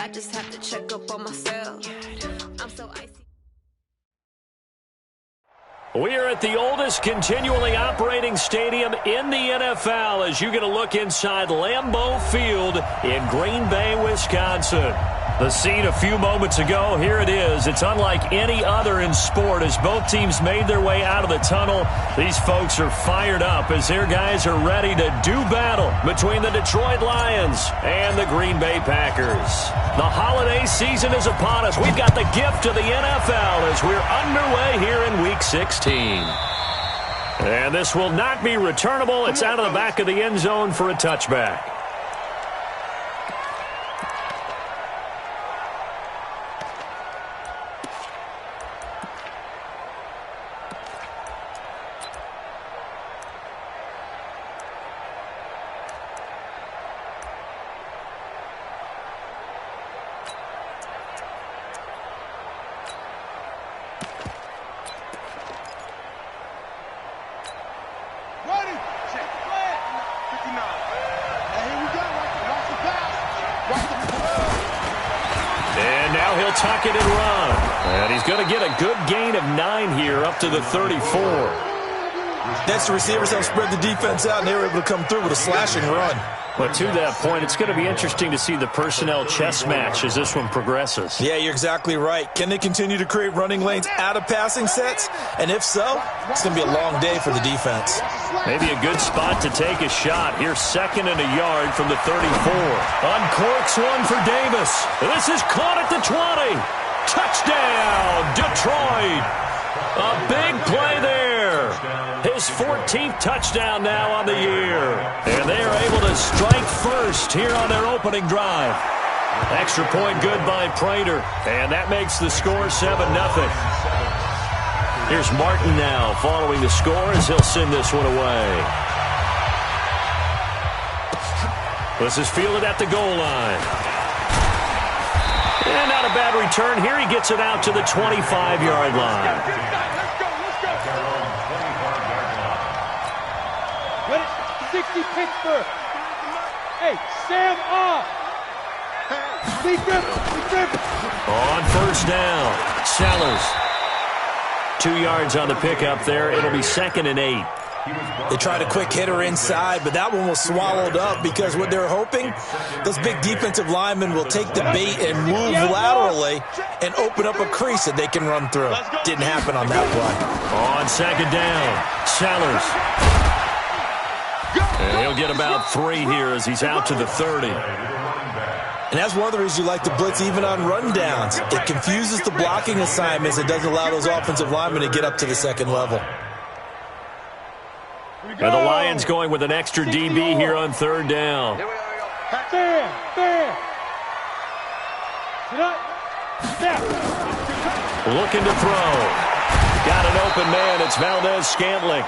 I just have to check up on myself. I'm so icy. We are at the oldest continually operating stadium in the NFL as you get a look inside Lambeau Field in Green Bay, Wisconsin. The scene a few moments ago, here it is. It's unlike any other in sport as both teams made their way out of the tunnel. These folks are fired up as their guys are ready to do battle between the Detroit Lions and the Green Bay Packers. The holiday season is upon us. We've got the gift of the NFL as we're underway here in Week 16. And this will not be returnable. It's out of the back of the end zone for a touchback. Tuck it and run. And he's going to get a good gain of 9 here up to the 34. Next, the receivers have spread the defense out, and they were able to come through with a slashing run. But to that point, it's going to be interesting to see the personnel chess match as this one progresses. Yeah, you're exactly right. Can they continue to create running lanes out of passing sets? And if so, it's going to be a long day for the defense. Maybe a good spot to take a shot. Here's 2nd and a yard from the 34. Uncorks one for Davis. This is caught at the 20. Touchdown, Detroit. A big play there. His 14th touchdown now on the year. And they are able to strike first here on their opening drive. Extra point good by Prater. And that makes the score 7-0. Here's Martin now following the score as he'll send this one away. This is fielded at the goal line. And not a bad return here. He gets it out to the 25-yard line. 60 Pittsburgh. Hey, Sam off. Be driven. On first down, Sellers. 2 yards on the pickup there. It'll be 2nd and 8. They tried a quick hitter inside, but that one was swallowed up because what they're hoping, those big defensive linemen will take the bait and move laterally and open up a crease that they can run through. Didn't happen on that play. On 2nd down, Sellers. And he'll get about 3 here as he's out to the 30. And that's one of the reasons you like to blitz even on rundowns. It confuses the blocking assignments. It doesn't allow those offensive linemen to get up to the 2nd level. And the Lions going with an extra DB here on 3rd down. Looking to throw. Got an open man. It's Valdez-Scantling.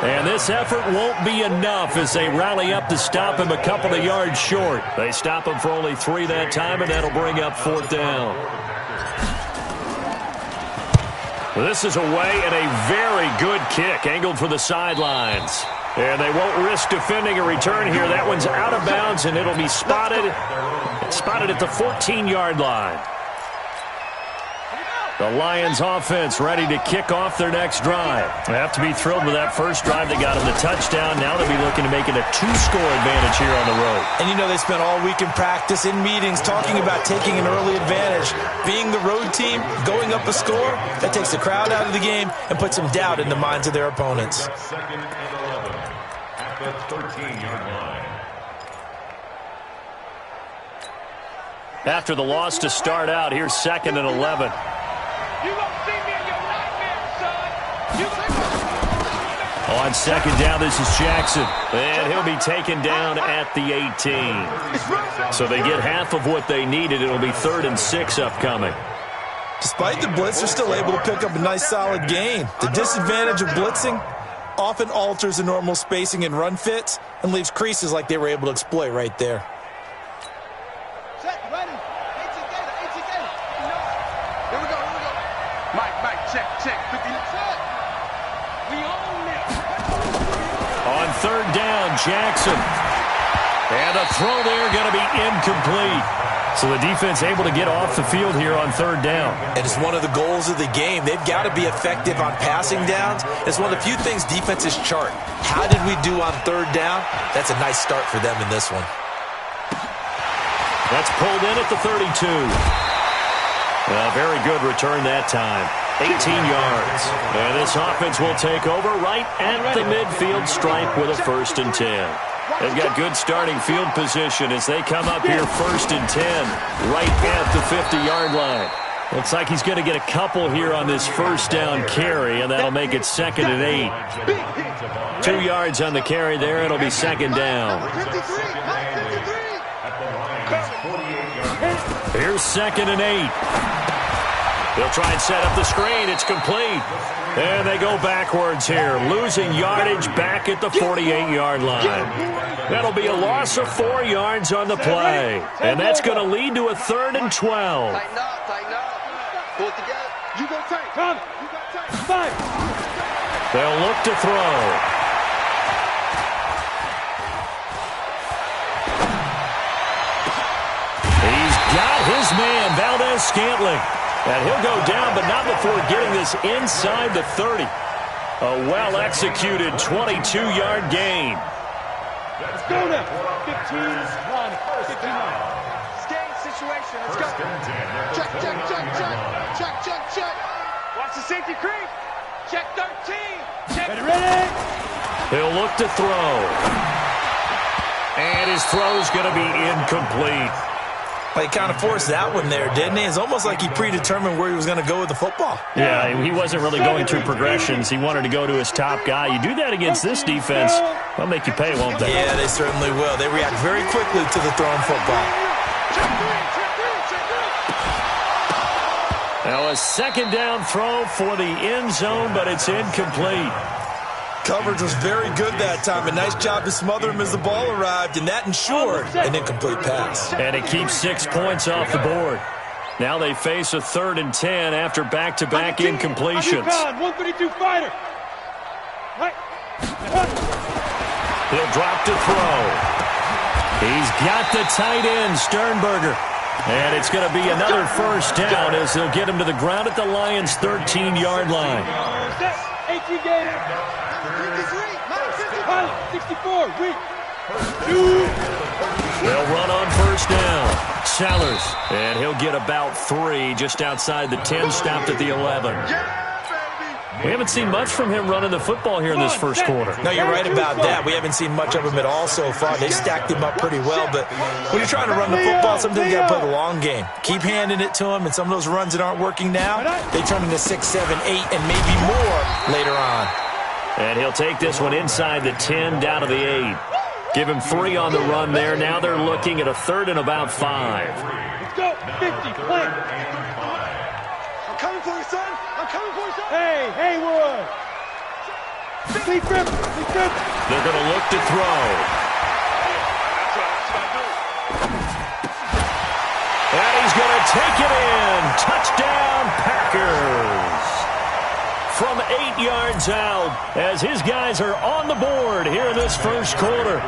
And this effort won't be enough as they rally up to stop him a couple of yards short. They stop him for only 3 that time, and that'll bring up 4th down. This is away and a very good kick angled for the sidelines. And they won't risk defending a return here. That one's out of bounds, and it'll be spotted at the 14-yard line. The Lions offense ready to kick off their next drive. They have to be thrilled with that first drive that got them the touchdown. Now they'll be looking to make it a 2-score advantage here on the road. And you know they spent all week in practice, in meetings, talking about taking an early advantage. Being the road team, going up a score, that takes the crowd out of the game and puts some doubt in the minds of their opponents. 2nd and 11 at the 13-yard line. After the loss to start out, here's 2nd and 11. On 2nd down, this is Jackson. And he'll be taken down at the 18. So they get half of what they needed. It'll be 3rd and 6 upcoming. Despite the blitz, they're still able to pick up a nice solid gain. The disadvantage of blitzing often alters the normal spacing and run fits and leaves creases like they were able to exploit right there. On 3rd down, Jackson. And a throw there going to be incomplete. So the defense able to get off the field here on third down. And it's one of the goals of the game. They've got to be effective on passing downs. It's one of the few things defenses chart. How did we do on third down? That's a nice start for them in this one. That's pulled in at the 32. Very good return that time. 18 yards. And this offense will take over right at the midfield stripe with a 1st and 10. They've got good starting field position as they come up here 1st and 10 right at the 50-yard line. Looks like he's going to get a couple here on this first down carry, and that'll make it 2nd and 8. 2 yards on the carry there. It'll be 2nd down. Here's 2nd and 8. They'll try and set up the screen. It's complete. And they go backwards here, losing yardage back at the 48-yard line. That'll be a loss of 4 yards on the play. And that's going to lead to a 3rd and 12. Tighten up, tighten up. Pull it together. You go tight. Come. You got tight. Five. They'll look to throw. He's got his man, Valdez-Scantling. And he'll go down, but not before getting this inside the 30. A well-executed 22-yard gain. Let's go now. 15, 1, 59. Skate situation. Let's go. Check, check, check, check. Check, check, check. Watch the safety creep. Check 13. Check. Ready? He'll look to throw. And his throw's going to be incomplete. Well, he kind of forced that one there, didn't he? It's almost like he predetermined where he was going to go with the football. Yeah, he wasn't really going through progressions. He wanted to go to his top guy. You do that against this defense, they'll make you pay, won't they? Yeah, they certainly will. They react very quickly to the thrown football. Now a 2nd down throw for the end zone, but it's incomplete. Coverage was very good that time. A nice job to smother him as the ball arrived, and that ensured an incomplete pass. And it keeps 6 points off the board. Now they face a 3rd and 10 after back-to-back incompletions. 132 fighter. Right. He'll drop to throw. He's got the tight end, Sternberger. And it's going to be another 1st down as they'll get him to the ground at the Lions' 13-yard line. 18 games. 64, weak. They'll run on 1st down. Sellers, and he'll get about 3 just outside the 10, stopped at the 11. We haven't seen much from him running the football here in this first quarter. No, you're right about that. We haven't seen much of him at all so far. They stacked him up pretty well, but when you're trying to run the football, sometimes you got to play the long game. Keep handing it to him, and some of those runs that aren't working now, they turn into 6, 7, 8, and maybe more later on. And he'll take this one inside the 10, down to the 8. Give him 3 on the run there. Now they're looking at a 3rd and about 5. Let's go. 50, play. I'm coming for you, son. I'm coming for you, son. Hey, Haywood. Sleep grip. Sleep grip. They're going to look to throw. And he's going to take it in. Touchdown, Packers. From 8 yards out as his guys are on the board here in this first quarter. A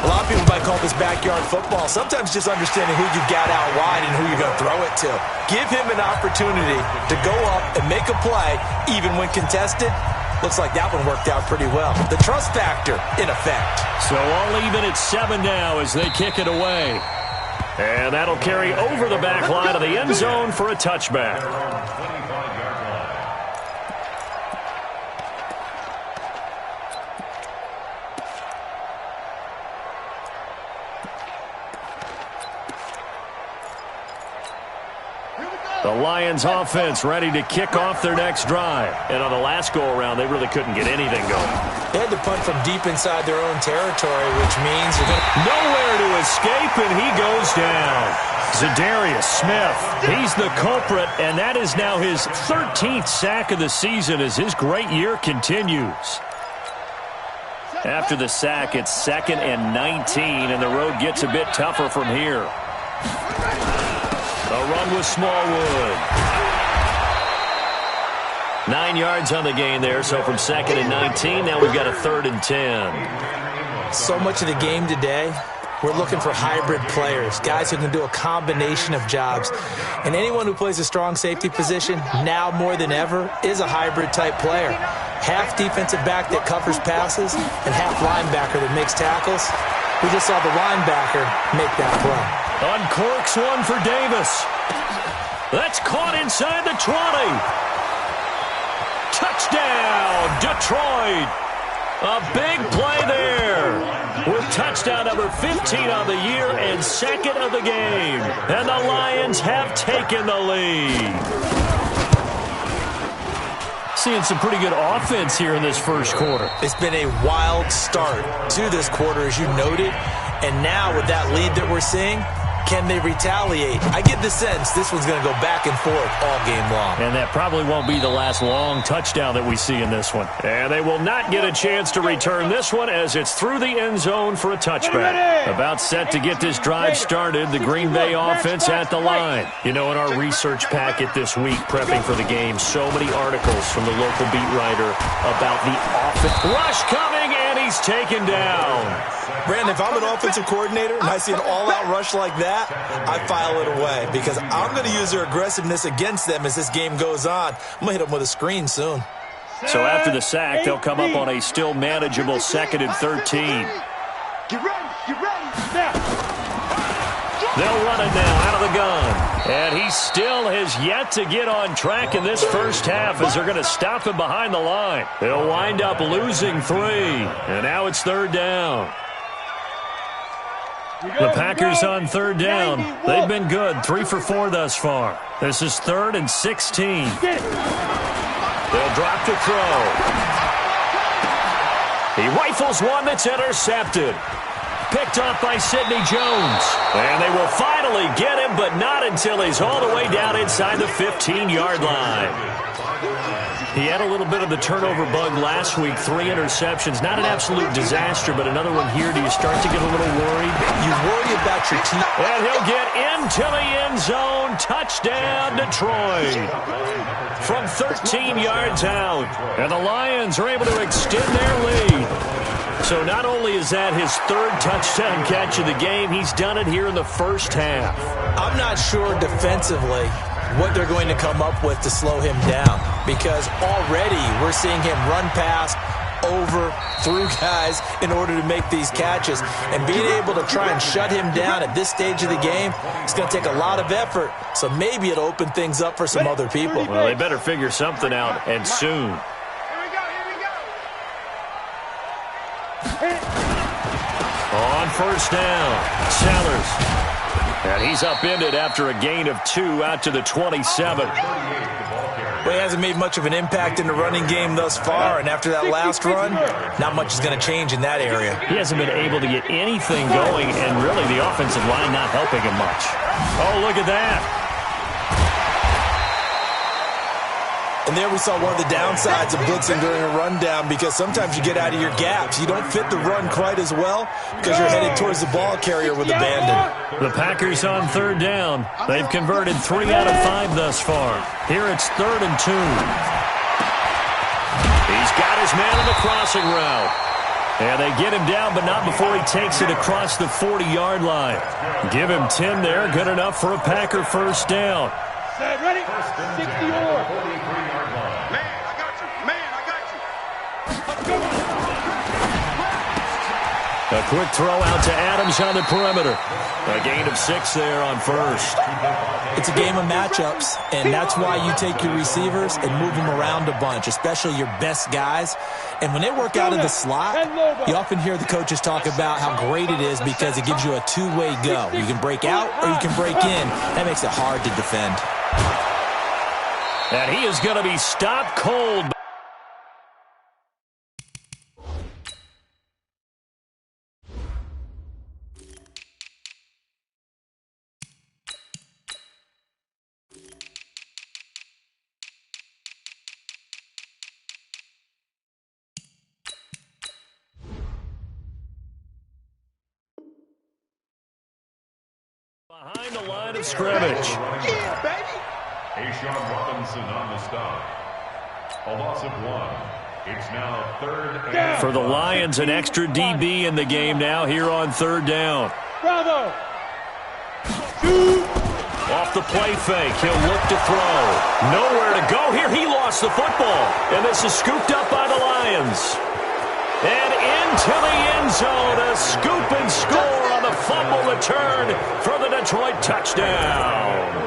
lot of people might call this backyard football. Sometimes just understanding who you got out wide and who you're going to throw it to. Give him an opportunity to go up and make a play, even when contested. Looks like that one worked out pretty well. The trust factor in effect. So all even at 7 now as they kick it away. And that'll carry over the back line of the end zone for a touchback. The Lions offense ready to kick off their next drive. And on the last go-around, they really couldn't get anything going. They had to punt from deep inside their own territory, which means they're going to... Nowhere to escape, and he goes down. Zadarius Smith, he's the culprit, and that is now his 13th sack of the season as his great year continues. After the sack, it's 2nd and 19, and the road gets a bit tougher from here. A run with Smallwood. 9 yards on the gain there, so from 2nd and 19, now we've got a 3rd and 10. So much of the game today we're looking for hybrid players, guys who can do a combination of jobs. And anyone who plays a strong safety position, now more than ever, is a hybrid-type player. Half defensive back that covers passes and half linebacker that makes tackles. We just saw the linebacker make that play. Uncorks one for Davis. That's caught inside the 20. Touchdown, Detroit. A big play there with touchdown number 15 on the year and second of the game. And the Lions have taken the lead. Seeing some pretty good offense here in this first quarter. It's been a wild start to this quarter, as you noted. And now with that lead that we're seeing, can they retaliate? I get the sense this one's going to go back and forth all game long. And that probably won't be the last long touchdown that we see in this one. And they will not get a chance to return this one as it's through the end zone for a touchback. About set to get this drive started, the Green Bay offense at the line. You know, in our research packet this week, prepping for the game, so many articles from the local beat writer about the offense. Rush coming, and he's taken down. Brandon, if I'm an offensive coordinator and I see an all-out rush like that, I file it away because I'm going to use their aggressiveness against them as this game goes on. I'm going to hit them with a screen soon. So after the sack, they'll come up on a still manageable 2nd and 13. Get ready, now. They'll run it now out of the gun. And he still has yet to get on track in this first half as they're going to stop him behind the line. They'll wind up losing 3. And now it's 3rd down. The Packers on 3rd down. They've been good, 3 for 4 thus far. This is 3rd and 16. They'll drop to throw. He rifles one that's intercepted. Picked off by Sidney Jones. And they will finally get him, but not until he's all the way down inside the 15-yard line. He had a little bit of the turnover bug last week, 3 interceptions. Not an absolute disaster, but another one here. Do you start to get a little worried? You worry about your team. And he'll get into the end zone. Touchdown, Detroit. From 13 yards out. And the Lions are able to extend their lead. So not only is that his 3rd touchdown catch of the game, he's done it here in the first half. I'm not sure defensively what they're going to come up with to slow him down, because already we're seeing him run past, over, through guys in order to make these catches. And being able to try and shut him down at this stage of the game, it's going to take a lot of effort. So maybe it'll open things up for some other people. Well, they better figure something out, and soon. On 1st down, Sellers. And he's upended after a gain of 2 out to the 27. Well, he hasn't made much of an impact in the running game thus far, and after that last run, not much is going to change in that area. He hasn't been able to get anything going, and really the offensive line not helping him much. Oh, look at that. And there we saw one of the downsides of blitzing during a rundown, because sometimes you get out of your gaps. You don't fit the run quite as well because you're headed towards the ball carrier with abandon. The Packers on 3rd down. They've converted 3 out of 5 thus far. Here it's 3rd and 2. He's got his man on the crossing route. And they get him down, but not before he takes it across the 40-yard line. Give him 10 there. Good enough for a Packer 1st down. Set, ready? 60-yard. A quick throw out to Adams on the perimeter. A gain of 6 there on 1st. It's a game of matchups, and that's why you take your receivers and move them around a bunch, especially your best guys. And when they work out of the slot, you often hear the coaches talk about how great it is because it gives you a two-way go. You can break out or you can break in. That makes it hard to defend. And he is going to be stopped cold. Behind the line of scrimmage. Yeah, baby. Ashawn Robinson on the stop. A loss of 1. It's now 3rd and For the Lions, an extra DB in the game now here on 3rd down. Bravo. Shoot. Off the play fake, he'll look to throw. Nowhere to go here. He lost the football. And this is scooped up by the Lions. And into the end zone, a scoop and score on the fumble return for the Detroit touchdown.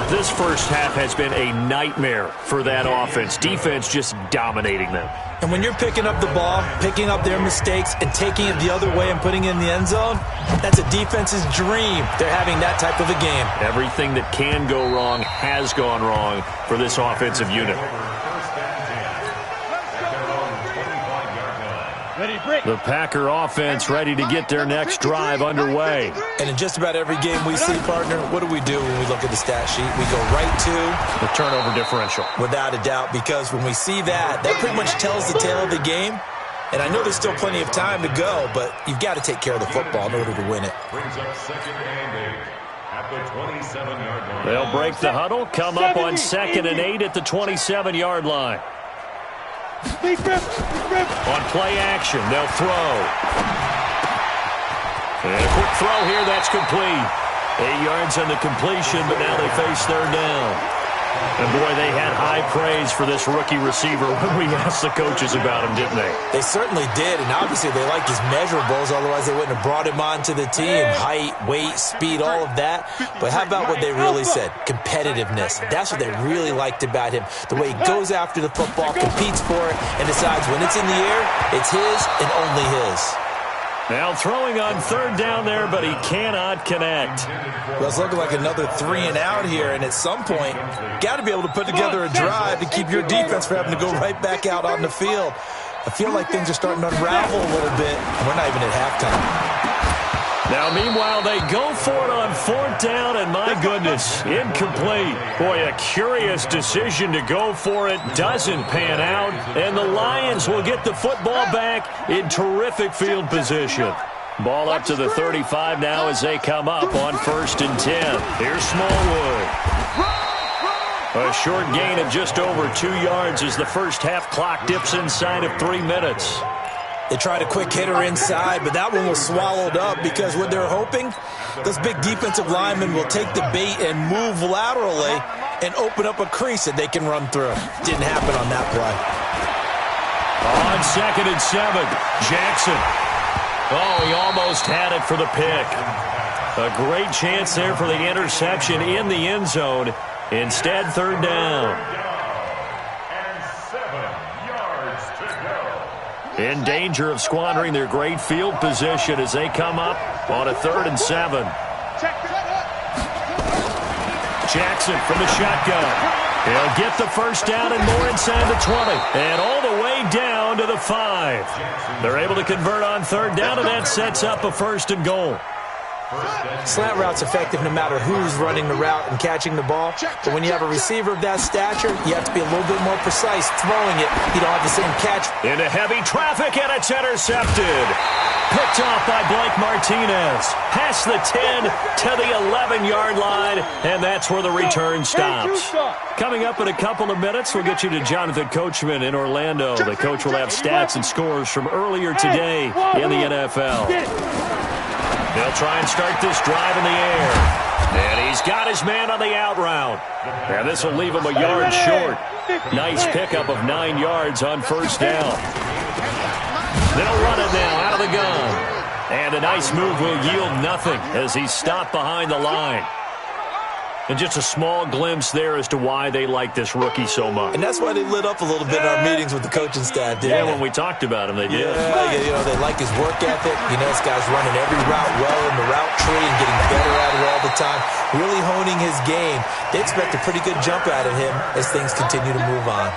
This first half has been a nightmare for that offense. Defense just dominating them. And when you're picking up the ball, picking up their mistakes, and taking it the other way and putting it in the end zone, that's a defense's dream. They're having that type of a game. Everything that can go wrong has gone wrong for this offensive unit. The Packer offense ready to get their next drive underway. And in just about every game we see, partner, what do we do when we look at the stat sheet? We go right to the turnover differential. Without a doubt, because when we see that, that pretty much tells the tale of the game. And I know there's still plenty of time to go, but you've got to take care of the football in order to win it. Brings up 2nd and 8 at the 27-yard line. They'll break the huddle, come up on 2nd and 8 at the 27-yard line. On play action, they'll throw. And a quick throw here, that's complete. 8 yards on the completion, but now they face 3rd down. And, boy, they had high praise for this rookie receiver when we asked the coaches about him, didn't they? They certainly did, and obviously they liked his measurables, otherwise they wouldn't have brought him onto the team. Height, weight, speed, all of that. But how about what they really said? Competitiveness. That's what they really liked about him. The way he goes after the football, competes for it, and decides when it's in the air, it's his and only his. Now throwing on 3rd down there, but he cannot connect. Well, it's looking like another 3 and out here, and at some point, got to be able to put together a drive to keep your defense from having to go right back out on the field. I feel like things are starting to unravel a little bit, and we're not even at halftime. Now, meanwhile, they go for it on 4th down, and my goodness, incomplete. Boy, a curious decision to go for it. Doesn't pan out, and the Lions will get the football back in terrific field position. Ball up to the 35 now as they come up on 1st and 10. Here's Smallwood. A short gain of just over 2 yards as the first half clock dips inside of 3 minutes. They tried a quick hitter inside, but that one was swallowed up because what they're hoping, those big defensive linemen will take the bait and move laterally and open up a crease that they can run through. Didn't happen on that play. On 2nd and 7, Jackson. Oh, he almost had it for the pick. A great chance there for the interception in the end zone. Instead, 3rd down. In danger of squandering their great field position as they come up on a 3rd and 7. Jackson from the shotgun. He'll get the first down and more inside the 20. And all the way down to the 5. They're able to convert on 3rd down, and that sets up a 1st and goal. Slant route's effective no matter who's running the route and catching the ball. But when you have a receiver of that stature, you have to be a little bit more precise throwing it. You don't have the same catch. Into heavy traffic, and it's intercepted. Picked off by Blake Martinez. Past the 10 to the 11-yard line, and that's where the return stops. Coming up in a couple of minutes, we'll get you to Jonathan Coachman in Orlando. The coach will have stats and scores from earlier today in the NFL. They'll try and start this drive in the air. And he's got his man on the out route. And this will leave him a yard short. Nice pickup of 9 yards on 1st down. They'll run it now out of the gun. And a nice move will yield nothing as he's stopped behind the line. And just a small glimpse there as to why they like this rookie so much. And that's why they lit up a little bit in our meetings with the coaching staff, didn't they? When we talked about him, they did. Yeah, you know, they like his work ethic. You know, this guy's running every route well in the route tree and getting better at it all the time. Really honing his game. They expect a pretty good jump out of him as things continue to move on.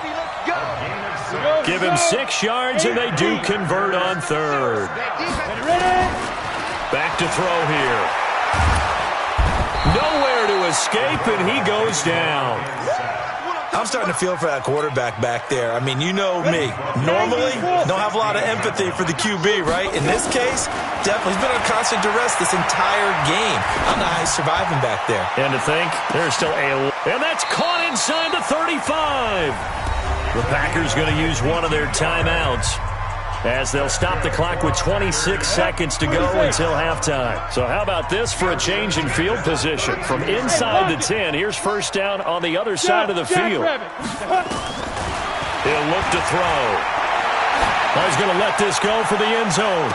Give him 6 yards, and they do convert on 3rd. Back to throw here. Nowhere to escape, and he goes down. I'm starting to feel for that quarterback back there. I mean, you know me. Normally, don't have a lot of empathy for the QB, right? In this case, definitely. He's been on constant duress this entire game. I don't know how he's surviving back there. And to think, there's still a... And that's caught inside the 35. The Packers going to use one of their timeouts. as they'll stop the clock with 26 seconds to go until halftime. So how about this for a change in field position? From inside the 10, here's first down on the other side of the field. He'll look to throw. He's going to let this go for the end zone.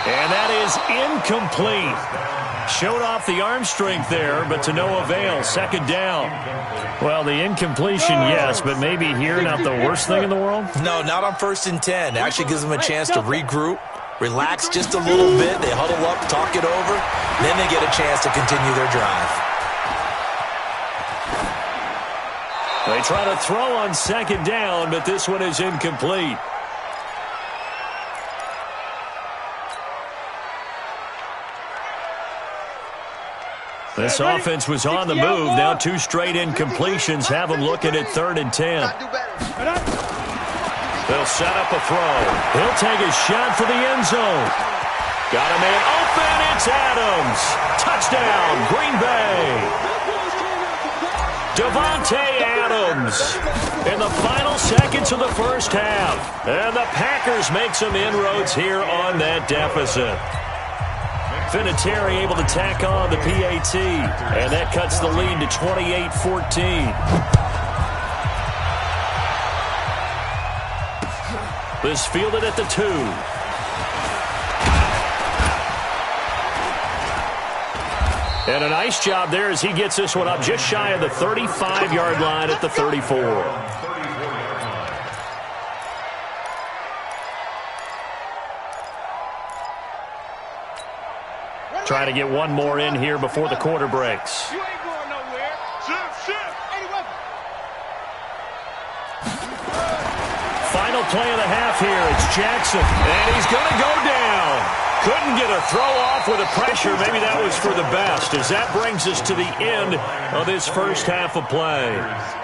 And that is incomplete. Showed off the arm strength there, but to no avail. Second down. Well, the incompletion, yes, but maybe here not the worst thing in the world? No, not on 1st and 10. It actually gives them a chance to regroup, relax just a little bit. They huddle up, talk it over. Then they get a chance to continue their drive. They try to throw on second down, but this one is incomplete. This offense was on the move. Now 2 straight incompletions have them looking at 3rd and 10. They'll set up a throw. He'll take a shot for the end zone. Got a man open. It's Adams. Touchdown, Green Bay. Davante Adams in the final seconds of the first half. And the Packers make some inroads here on that deficit. Vinatieri able to tack on the PAT, and that cuts the lead to 28-14. This fielded at the 2. And a nice job there as he gets this one up just shy of the 35-yard line at the 34. Trying to get one more in here before the quarter breaks. You ain't going nowhere. Shift. Final play of the half here. It's Jackson, and he's going to go down. Couldn't get a throw off with the pressure. Maybe that was for the best, as that brings us to the end of this first half of play.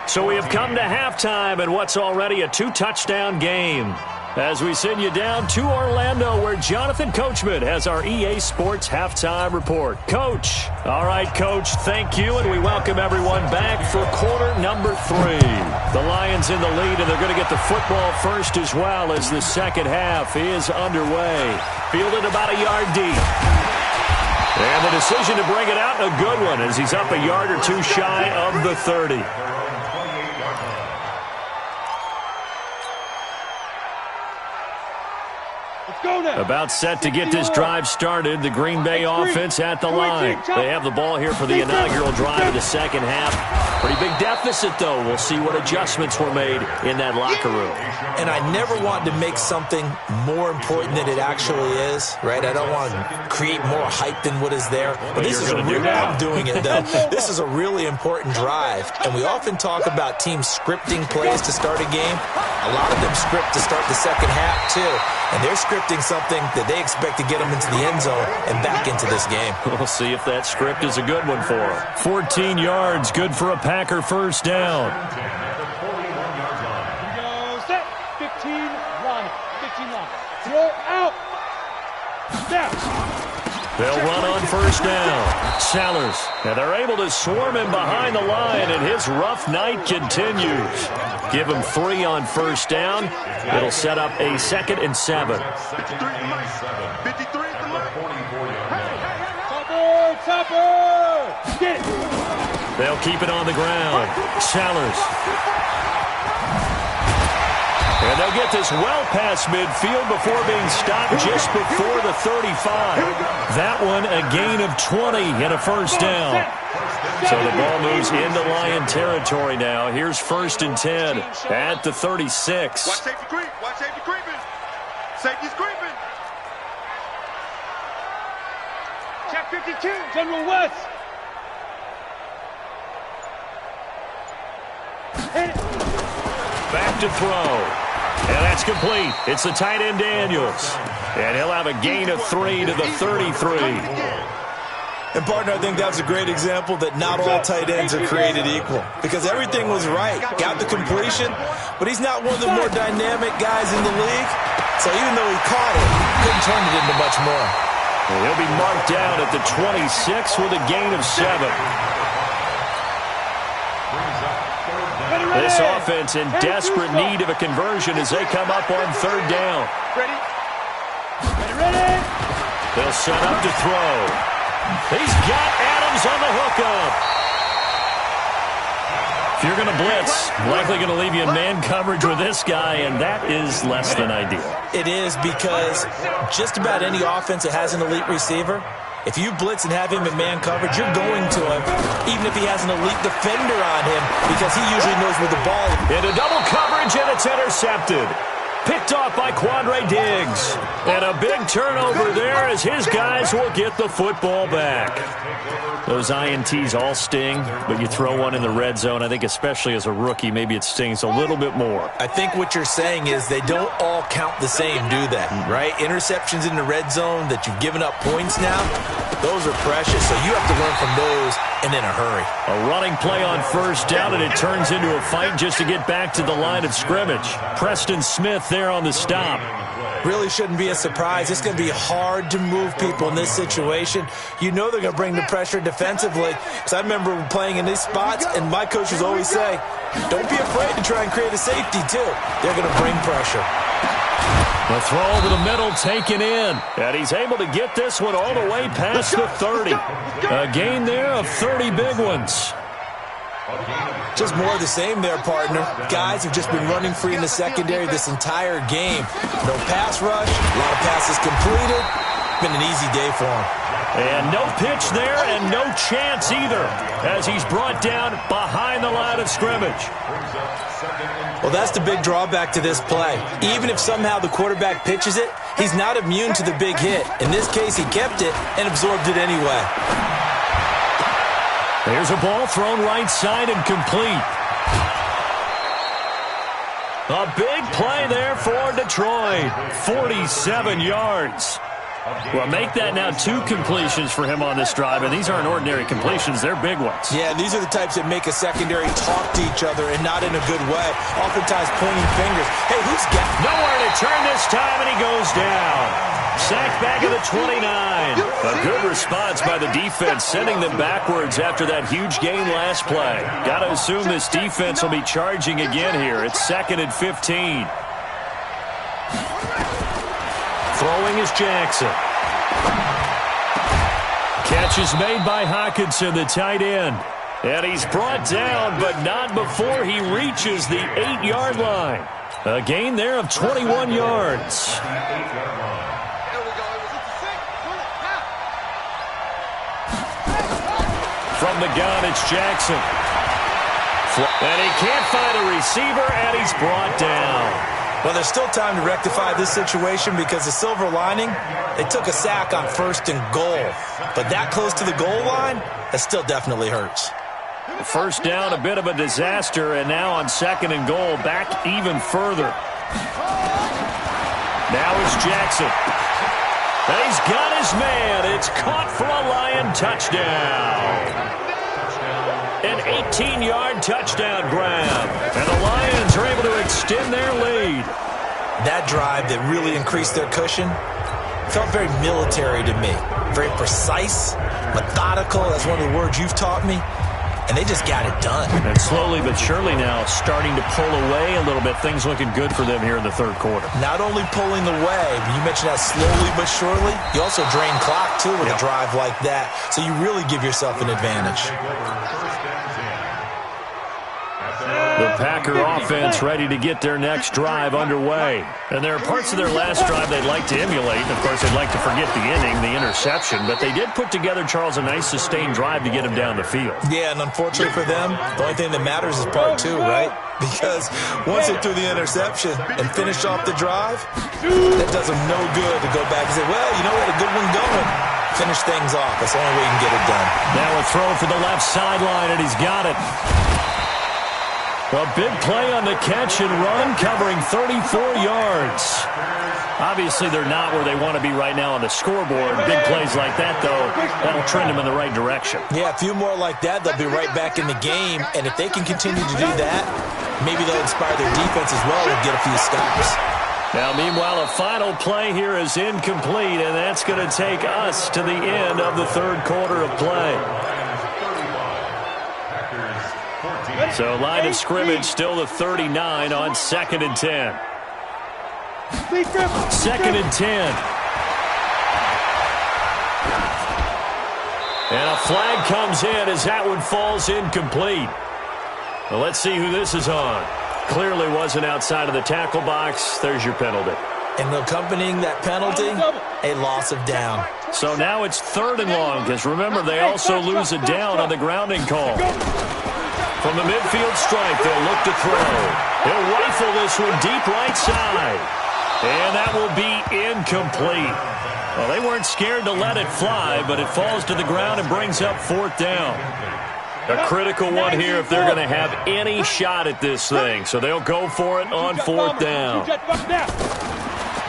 So we have come to halftime in what's already a 2-touchdown game, as we send you down to Orlando, where Jonathan Coachman has our EA Sports Halftime Report. Coach. All right, Coach, thank you, and we welcome everyone back for quarter number 3. The Lions in the lead, and they're going to get the football first as well as the second half is underway. Fielded about a yard deep. And the decision to bring it out, a good one, as he's up a yard or 2 shy of the 30. About set to get this drive started. The Green Bay offense at the line. They have the ball here for the inaugural drive of the second half. Pretty big deficit, though. We'll see what adjustments were made in that locker room. And I never want to make something more important than it actually is, right? I don't want to create more hype than what is there. But this is I'm doing it, though. This is a really important drive. And we often talk about teams scripting plays to start a game. A lot of them script to start the second half, too. And they're scripting something that they expect to get them into the end zone and back into this game. We'll see if that script is a good one for them. 14 yards, good for a Packer first down. Set. 15 line. Throw out. Snap. They'll run on first down. Sellers. And they're able to swarm him behind the line, and his rough night continues. Give him 3 on first down. It'll set up a 2nd and 7. 53 at the line. Topper. Get it. They'll keep it on the ground. Sellers. And they'll get this well past midfield before being stopped just before the 35. That one a gain of 20 and a first down. So the ball moves into Lion territory now. Here's 1st and 10 at the 36. Watch safety creep. Watch safety creeping. Safety's creeping. Check 52. General West. Back to throw. And that's complete. It's the tight end Daniels. And he'll have a gain of 3 to the 33. And, partner, I think that's a great example that not all tight ends are created equal, because everything was right. Got the completion, but he's not one of the more dynamic guys in the league. So even though he caught it, couldn't turn it into much more. And he'll be marked down at the 26 with a gain of 7. This offense in desperate need of a conversion as they come up on 3rd down. Ready? They'll set up to throw. He's got Adams on the hookup. If you're going to blitz, likely going to leave you in man coverage with this guy, and that is less than ideal. It is, because just about any offense that has an elite receiver, if you blitz and have him in man coverage, you're going to him, even if he has an elite defender on him, because he usually knows where the ball is. Into double coverage, and it's intercepted. Picked off by Quandre Diggs. And a big turnover there as his guys will get the football back. Those INTs all sting, but you throw one in the red zone, I think especially as a rookie, maybe it stings a little bit more. I think what you're saying is they don't all count the same, do they? Right? Interceptions in the red zone that you've given up points now, those are precious, so you have to learn from those and in a hurry. A running play on first down, and it turns into a fight just to get back to the line of scrimmage. Preston Smith there on the stop. Really shouldn't be a surprise. It's going to be hard to move people in this situation. You know they're going to bring the pressure defensively. Because I remember playing in these spots, and my coaches always say, don't be afraid to try and create a safety, too. They're going to bring pressure. The throw over the middle taken in. And he's able to get this one all the way past the 30. A gain there of 30 big ones. Just more of the same there, partner. Guys have just been running free in the secondary this entire game. No pass rush, a lot of passes completed. Been an easy day for him. And no pitch there and no chance either as he's brought down behind the line of scrimmage. Well, that's the big drawback to this play. Even if somehow the quarterback pitches it, he's not immune to the big hit. In this case, he kept it and absorbed it anyway. There's a ball thrown right side and complete. A big play there for Detroit. 47 yards. Well, make that now 2 completions for him on this drive, and these aren't ordinary completions. They're big ones. Yeah, these are the types that make a secondary talk to each other, and not in a good way. Oftentimes pointing fingers. Hey, who's got... Nowhere to turn this time, and he goes down. Sacked back at the 29. A good response by the defense, sending them backwards after that huge gain last play. Got to assume this defense will be charging again here. It's 2nd and 15. Throwing is Jackson. Catch is made by Hockenson, the tight end. And he's brought down, but not before he reaches the 8-yard line. A gain there of 21 yards. From the gun, it's Jackson. And he can't find a receiver, and he's brought down. Well, there's still time to rectify this situation because the silver lining, they took a sack on 1st and goal. But that close to the goal line, that still definitely hurts. First down, a bit of a disaster, and now on 2nd and goal, back even further. Now it's Jackson. And he's got his man. It's caught for a Lion touchdown. An 18-yard touchdown grab. And the Lions are able to extend their lead. That drive that really increased their cushion felt very military to me. Very precise, methodical. That's one of the words you've taught me. And they just got it done. And slowly but surely now starting to pull away a little bit. Things looking good for them here in the 3rd quarter. Not only pulling away, but you mentioned that slowly but surely. You also drain clock, too, with a drive like that. So you really give yourself an advantage. The Packer offense ready to get their next drive underway. And there are parts of their last drive they'd like to emulate. Of course, they'd like to forget the inning, the interception. But they did put together, Charles, a nice sustained drive to get him down the field. Yeah, and unfortunately for them, the only thing that matters is part 2, right? Because once they threw the interception and finished off the drive, that does them no good to go back and say, well, you know, we had a good one going. Finish things off. That's the only way you can get it done. Now a throw for the left sideline, and he's got it. A big play on the catch and run, covering 34 yards. Obviously, they're not where they want to be right now on the scoreboard. Big plays like that, though, that'll trend them in the right direction. Yeah, a few more like that, they'll be right back in the game. And if they can continue to do that, maybe they'll inspire their defense as well and get a few stops. Now, meanwhile, a final play here is incomplete, and that's going to take us to the end of the 3rd quarter of play. So line of scrimmage still the 39 on 2nd and 10. 2nd and 10. And a flag comes in as that one falls incomplete. Well, let's see who this is on. Clearly wasn't outside of the tackle box. There's your penalty. And accompanying that penalty, a loss of down. So now it's 3rd and long, because remember, they also lose a down on the grounding call. From the midfield stripe, they'll look to throw. He'll rifle this one deep right side. And that will be incomplete. Well, they weren't scared to let it fly, but it falls to the ground and brings up 4th down. A critical one here if they're going to have any shot at this thing. So they'll go for it on 4th down.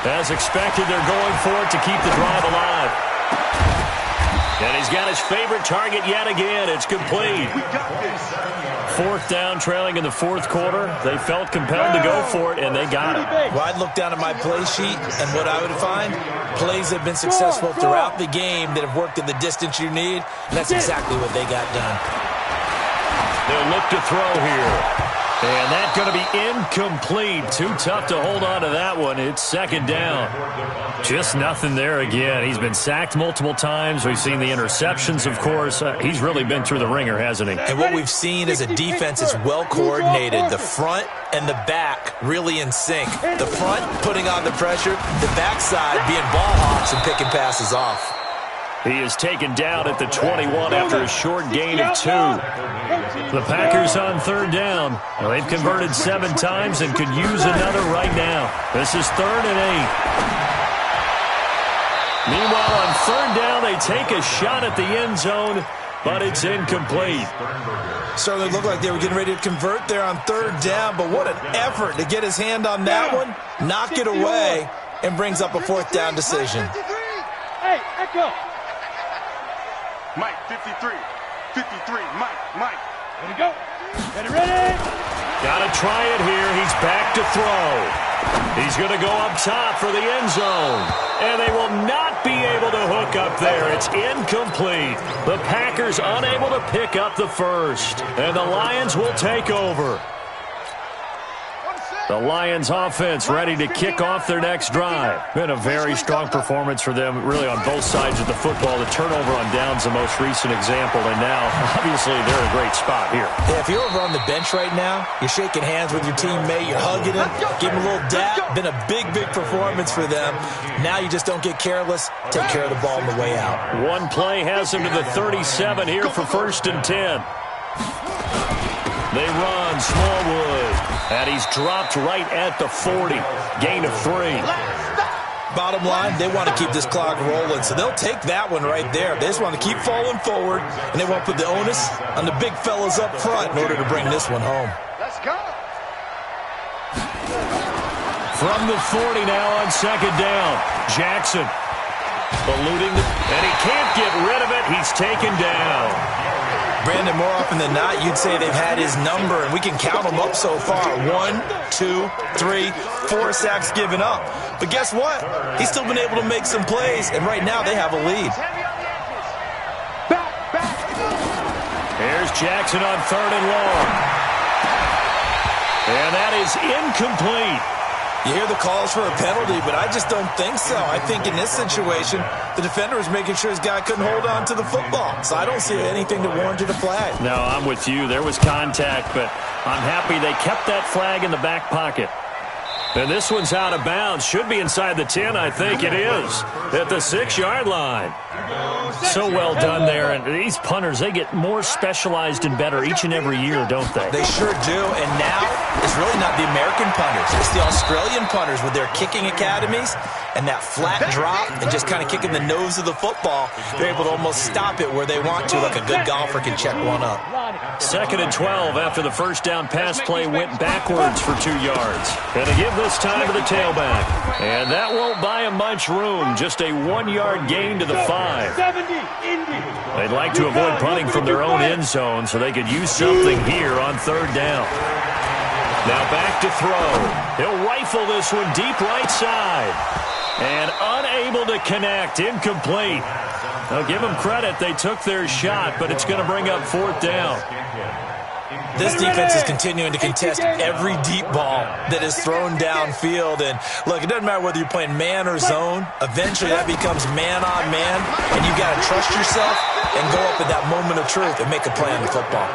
As expected, they're going for it to keep the drive alive. And he's got his favorite target yet again. It's complete. 4th down, trailing in the 4th quarter. They felt compelled to go for it, and they got it. Well, I'd look down at my play sheet, and what I would find, plays have been successful throughout the game that have worked in the distance you need, and that's exactly what they got done. They'll look to throw here. And that's going to be incomplete. Too tough to hold on to that one. It's 2nd down. Just nothing there again. He's been sacked multiple times. We've seen the interceptions, of course. He's really been through the ringer, hasn't he? And what we've seen is a defense that's well coordinated. The front and the back really in sync. The front putting on the pressure. The backside being ball hawks and picking passes off. He is taken down at the 21 after a short gain of 2. The Packers on 3rd down. Well, they've converted 7 times and could use another right now. This is 3rd and 8. Meanwhile, on 3rd down, they take a shot at the end zone, but it's incomplete. Certainly looked like they were getting ready to convert there on 3rd down, but what an effort to get his hand on that one, knock it away, and brings up a 4th down decision. Hey, Echo. Mike, 53. 53, Mike. Ready to go. Ready. Got to try it here. He's back to throw. He's going to go up top for the end zone. And they will not be able to hook up there. It's incomplete. The Packers unable to pick up the first. And the Lions will take over. The Lions offense ready to kick off their next drive. Been a very strong performance for them, really on both sides of the football. The turnover on downs, the most recent example, and now, obviously, they're in a great spot here. Yeah, if you're over on the bench right now, you're shaking hands with your teammate, you're hugging him, giving him a little dap. Been a big performance for them. Now you just don't get careless. Take care of the ball on the way out. One play has him to the 37 here for 1st and 10. They run, Smallwood, and he's dropped right at the 40. Gain of 3. Bottom line, they want to keep this clock rolling, so they'll take that one right there. They just want to keep falling forward, and they won't put the onus on the big fellas up front in order to bring this one home. Let's go. From the 40 now on 2nd down. Jackson eluding, and he can't get rid of it. He's taken down. Brandon, more often than not, you'd say they've had his number, and we can count them up so far. 1, 2, 3, 4 sacks given up. But guess what? He's still been able to make some plays, and right now they have a lead. Here's Jackson on 3rd and long. And that is incomplete. You hear the calls for a penalty, but I just don't think so. I think in this situation, the defender was making sure his guy couldn't hold on to the football. So I don't see anything to warrant a flag. No, I'm with you. There was contact, but I'm happy they kept that flag in the back pocket. And this one's out of bounds. Should be inside the 10, I think it is. At the 6-yard line. So well done there. And these punters, they get more specialized and better each and every year, don't they? They sure do. And now it's really not the American punters. It's the Australian punters with their kicking academies and that flat drop and just kind of kicking the nose of the football. They're able to almost stop it where they want to, like a good golfer can check one up. 2nd and 12 after the first down pass play went backwards for 2 yards. And to give this time to the tailback. And that won't buy him much room. Just a 1-yard gain to the 5. They'd like to avoid punting from their own end zone so they could use something here on 3rd down. Now back to throw. He'll rifle this one deep right side. And unable to connect. Incomplete. Now give them credit. They took their shot, but it's going to bring up 4th down. This defense is continuing to contest every deep ball that is thrown downfield. And, look, it doesn't matter whether you're playing man or zone. Eventually, that becomes man-on-man, and you got to trust yourself and go up at that moment of truth and make a play on the football.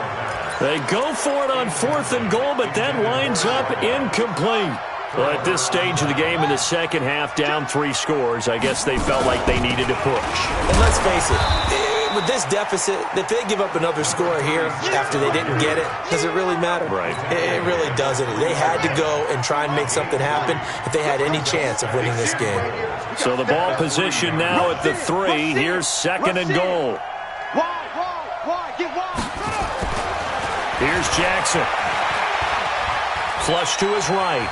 They go for it on 4th and goal, but that winds up incomplete. Well, at this stage of the game in the second half, down 3 scores, I guess they felt like they needed to push. And let's face it, with this deficit, if they give up another score here after they didn't get it, does it really matter? Right. It really doesn't. They had to go and try and make something happen if they had any chance of winning this game. So the ball position now at the 3. Here's 2nd and goal. Get wide. Here's Jackson. Flush to his right.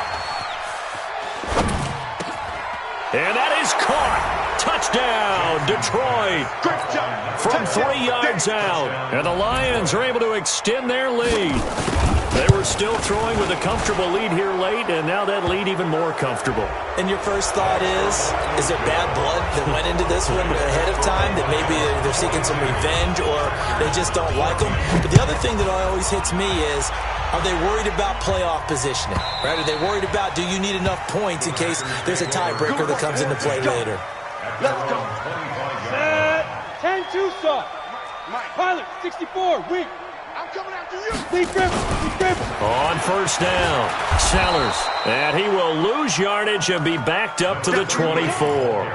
And that is caught. Touchdown, Detroit. From 3 yards out. And the Lions are able to extend their lead. They were still throwing with a comfortable lead here late, and now that lead even more comfortable. And your first thought is there bad blood that went into this one ahead of time, that maybe they're seeking some revenge or they just don't like them? But the other thing that always hits me is, are they worried about playoff positioning? Right? Are they worried about, do you need enough points in case there's a tiebreaker that comes into play later? Let's go. Set. 10-2 saw. Pilot, 64, weak. I'm coming after you. Lead dribble. On 1st down, Sellers. And he will lose yardage and be backed up to the 24.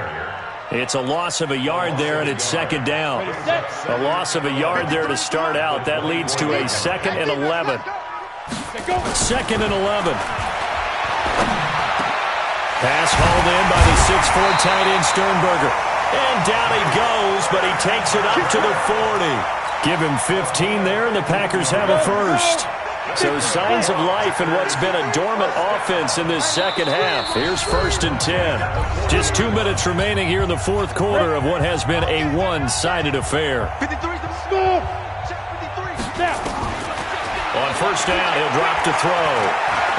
It's a loss of a yard there, and it's 2nd down. A loss of a yard there to start out. That leads to a 2nd and 11. 2nd and 11. Pass hauled in by the 6'4" tight end Sternberger. And down he goes, but he takes it up to the 40. Give him 15 there, and the Packers have a first. So signs of life in what's been a dormant offense in this second half. Here's 1st and 10. Just 2 minutes remaining here in the 4th quarter of what has been a one-sided affair. 53's the score. Check 53. Now. On 1st down, he'll drop to throw.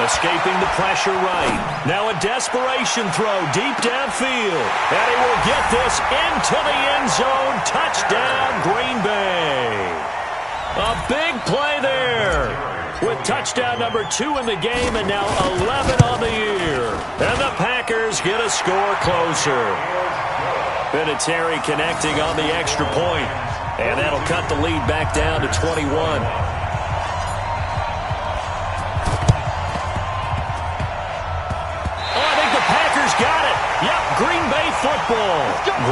Escaping the pressure right. Now a desperation throw deep downfield. And he will get this into the end zone. Touchdown, Green Bay. A big play there. With touchdown number 2 in the game and now 11 on the year. And the Packers get a score closer. Vinatieri connecting on the extra point. And that'll cut the lead back down to 21. Got it. Yep, Green Bay football.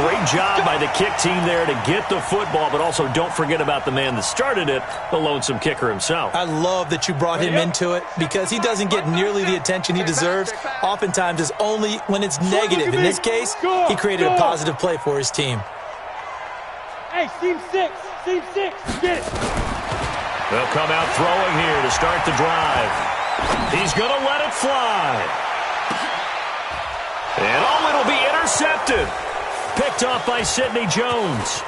Great job by the kick team there to get the football, but also don't forget about the man that started it, the lonesome kicker himself. I love that you brought him into it because he doesn't get nearly the attention he deserves. Oftentimes it's only when it's negative. In this case, he created a positive play for his team. Hey, seam 6. Get it. They'll come out throwing here to start the drive. He's going to let it fly. And it'll be intercepted. Picked off by Sidney Jones.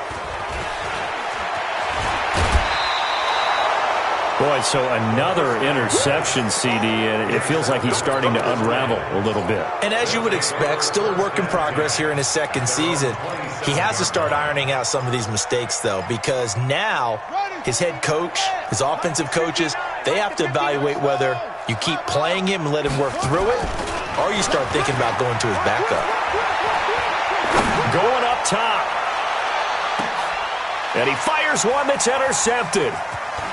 Boy, so another interception, CD, and it feels like he's starting to unravel a little bit. And as you would expect, still a work in progress here in his 2nd season. He has to start ironing out some of these mistakes, though, because now his head coach, his offensive coaches, they have to evaluate whether you keep playing him and let him work through it, or you start thinking about going to his backup. Going up top. And he fires one that's intercepted.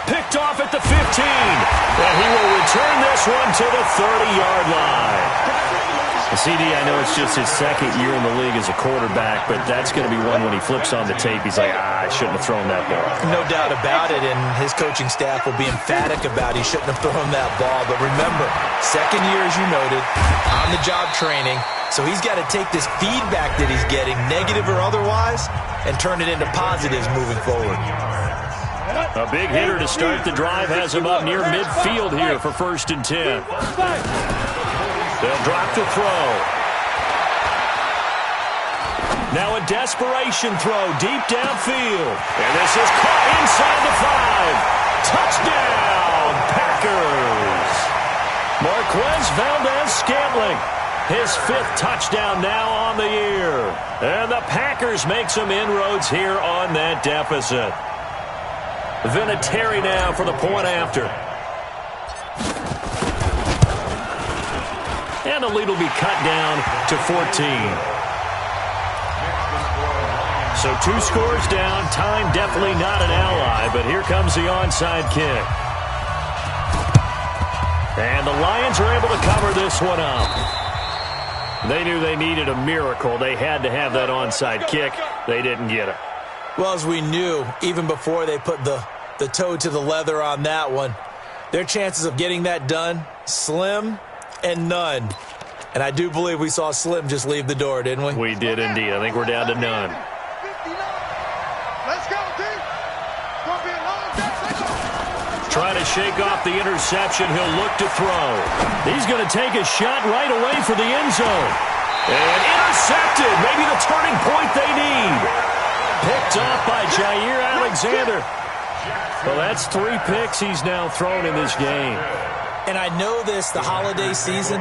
Picked off at the 15. And he will return this one to the 30-yard line. CD, I know it's just his 2nd year in the league as a quarterback, but that's going to be one when he flips on the tape. He's like, I shouldn't have thrown that ball. No doubt about it, and his coaching staff will be emphatic about he shouldn't have thrown that ball. But remember, 2nd year, as you noted, on-the-job training. So he's got to take this feedback that he's getting, negative or otherwise, and turn it into positives moving forward. A big hitter to start the drive has him up near midfield here for 1st and 10. They'll drop to throw. Now a desperation throw deep downfield. And this is caught inside the 5. Touchdown, Packers. Marquez Valdez-Scantling. His 5th touchdown now on the year. And the Packers make some inroads here on that deficit. Vinatieri now for the point after. And the lead will be cut down to 14. So 2 scores down. Time definitely not an ally, but here comes the onside kick. And the Lions are able to cover this one up. They knew they needed a miracle. They had to have that onside kick. They didn't get it. Well, as we knew, even before they put the toe to the leather on that one, their chances of getting that done, slim and none. And I do believe we saw Slim just leave the door, didn't we? We did indeed. I think we're down to none. Let's go, team. It's going to be a long day. Let's go. Trying to shake off the interception. He'll look to throw. He's going to take a shot right away for the end zone. And intercepted. Maybe the turning point they need. Picked off by Jair Alexander. Well, that's 3 picks he's now thrown in this game. And I know this, the holiday season,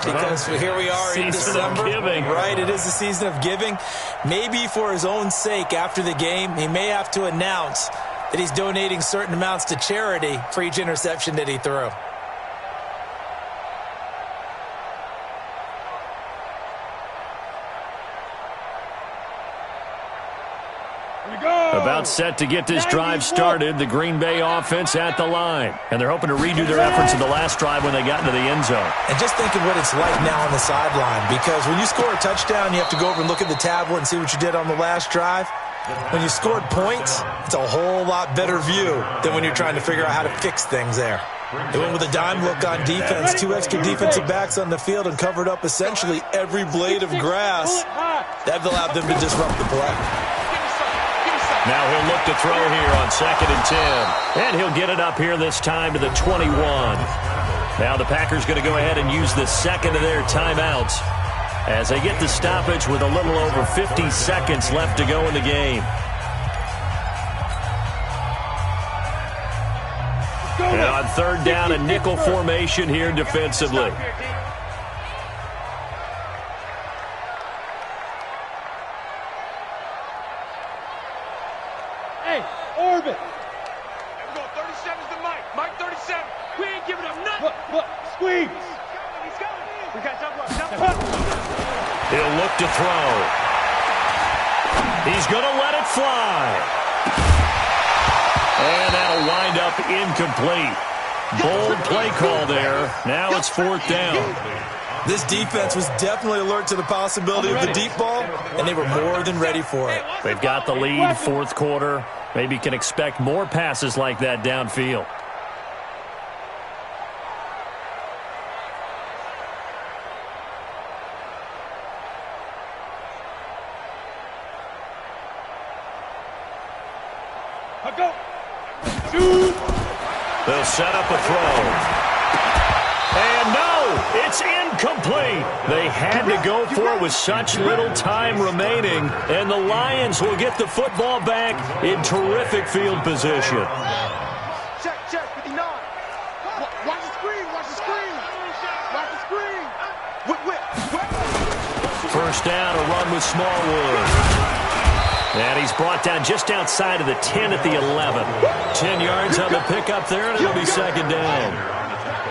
because here we are in December. Giving. Right, it is the season of giving. Maybe for his own sake after the game, he may have to announce that he's donating certain amounts to charity for each interception that he threw. About set to get this drive started, the Green Bay offense at the line. And they're hoping to redo their efforts in the last drive when they got into the end zone. And just think of what it's like now on the sideline, because when you score a touchdown, you have to go over and look at the tablet and see what you did on the last drive. When you scored points, it's a whole lot better view than when you're trying to figure out how to fix things there. They went with a dime look on defense, 2 extra defensive backs on the field, and covered up essentially every blade of grass. That allowed them to disrupt the play. Now he'll look to throw here on 2nd and 10. And he'll get it up here this time to the 21. Now the Packers going to go ahead and use the second of their timeouts as they get the stoppage with a little over 50 seconds left to go in the game. And on 3rd down, a nickel formation here defensively. Hey, Orbit. Here we go, 37's the Mike. Mike 37. We ain't giving up nothing. Look, squeeze. He's coming. We got jump up. He'll look to throw. He's going to let it fly. And that'll wind up incomplete. Bold play call there. Now it's 4th down. This defense was definitely alert to the possibility of the deep ball, and they were more than ready for it. They've got the lead, 4th quarter. Maybe can expect more passes like that downfield. Go. Shoot. They'll set up a throw. And no, it's incomplete. They had to go for it with such little time remaining. And the Lions will get the football back in terrific field position. Check, 59. Watch the screen, watch the screen. Watch the screen. Whip. 1st down, a run with Smallwood. And he's brought down just outside of the 10 at the 11. 10 yards on the pickup there, and it'll be 2nd down.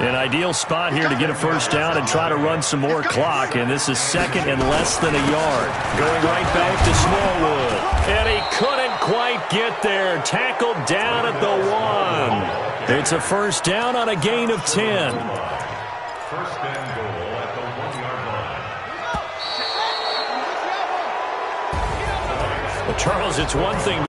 An ideal spot here to get a 1st down and try to run some more clock. And this is 2nd and less than a yard. Going right back to Smallwood. And he couldn't quite get there. Tackled down at the 1. It's a 1st down on a gain of 10. 1st and goal at the 1-yard line. Well, Charles, it's one thing